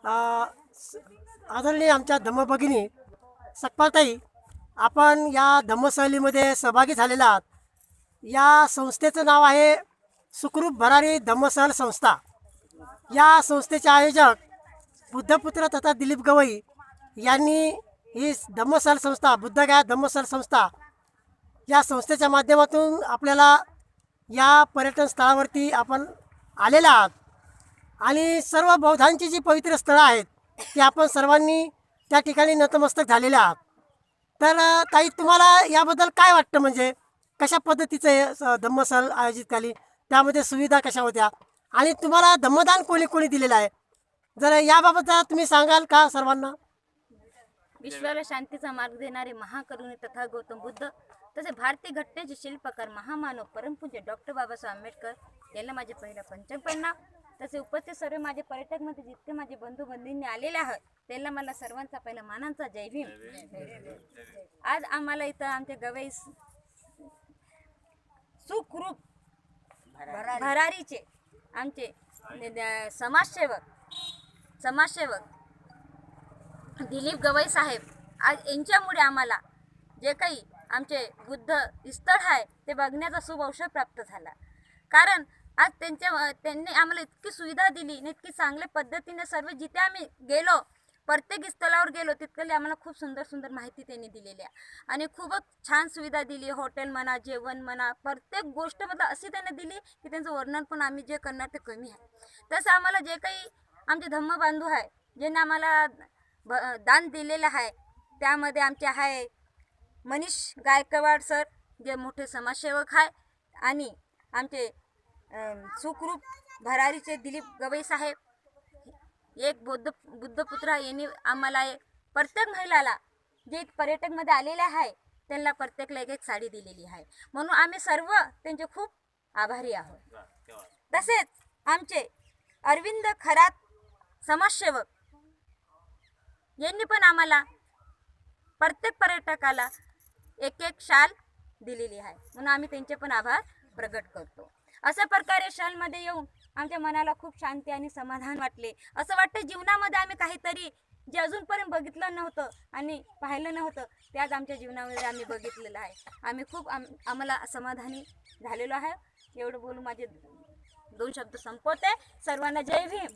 आदरणीय आमच्या धम्मभगिनी सकपालताई, आपण या धम्मसहलीमध्ये सहभागी झालेला आहात. या संस्थेचं नाव आहे सुखरूप भरारी धम्मसहल संस्था. या संस्थेचे आयोजक बुद्धपुत्र तथा दिलीप गवई यांनी ही धम्मसहल संस्था, बुद्धगया धम्मसहल संस्था या संस्थेच्या माध्यमातून आपल्याला या पर्यटन स्थळावरती आपण आलेला आहात. आणि सर्व बौद्धांची जी पवित्र स्थळं आहेत ती आपण सर्वांनी त्या ठिकाणी नतमस्तक झालेले आहात. तर ताई, तुम्हाला याबद्दल काय वाटतं? म्हणजे कशा पद्धतीचं हे धम्मसहल आयोजित केली, त्यामध्ये सुविधा कशा होत्या, आणि तुम्हाला धम्मदान कोणी कोणी दिलेलं आहे, जर याबाबत जरा तुम्ही सांगाल का सर्वांना? विश्वाला शांतीचा मार्ग देणारे महाकरुणी तथा गौतम बुद्ध, तसे भारतीय घटनेचे शिल्पकार महामानव परमपूज्य डॉक्टर बाबासाहेब आंबेडकर यांना माझे पहिलं पंचप्रणाम. तसे उपस्थित सर्व माझे पर्यटक मध्ये जितके माझे बंधू बंधूंनी आलेले आहेत त्यांना मला सर्वांचा पहिला मानांचा जय भीम. आज आम्हाला इथं आमचे गवई सुखरूप भरारीचे आमचे समाजसेवक दिलीप गवई साहेब, आज यांच्यामुळे आम्हाला जे काही आमचे बुद्ध स्थळ आहे ते बघण्याचा शुभ अवसर प्राप्त झाला. कारण आज त्यांनी आम्हाला इतकी सुविधा दिली आणि इतकी चांगल्या पद्धतीने सर्व जिथे आम्ही गेलो, प्रत्येक स्थळावर गेलो तितकली आम्हाला खूप सुंदर सुंदर माहिती त्यांनी दिलेली आहे आणि खूपच छान सुविधा दिली. हॉटेल म्हणा, जेवण म्हणा, प्रत्येक गोष्ट मतलब अशी त्यांनी दिली की त्यांचं वर्णन पण आम्ही जे करणार ते कमी आहे. तसं आम्हाला जे काही आमचे धम्म बांधव आहे ज्यांनी आम्हाला दान दिलेलं आहे, त्यामध्ये आमचे आहे मनीष गायकवाड सर, जे मोठे समाजसेवक आहे, आणि आमचे सुखरूप भरारीचे दिलीप गवई साहेब, एक बुद्धपुत्र यांनी आम्हाला प्रत्येक महिलाला जे पर्यटकमध्ये आलेले आहे त्यांना प्रत्येकला एक साडी दिलेली आहे. म्हणून आम्ही सर्व त्यांचे खूप आभारी आहोत. तसेच आमचे अरविंद खरात समाजसेवक यांनी पण आम्हाला प्रत्येक पर्यटकाला एक एक शाल दिलेली आहे, म्हणून आम्ही त्यांचे पण आभार प्रगट करतो. अशा प्रकारे शालमध्ये येऊन आमच्या मनाला खूप शांती आणि समाधान वाटले. असं वाटतं जीवनामध्ये आम्ही काहीतरी जे अजूनपर्यंत बघितलं नव्हतं आणि पाहिलं नव्हतं ते आज आमच्या जीवनामध्ये आम्ही बघितलेलं आहे. आम्ही खूप आम्हाला समाधानी झालेलो आहे. एवढं बोलून माझे 2 शब्द संपवते. सर्वांना जय भीम.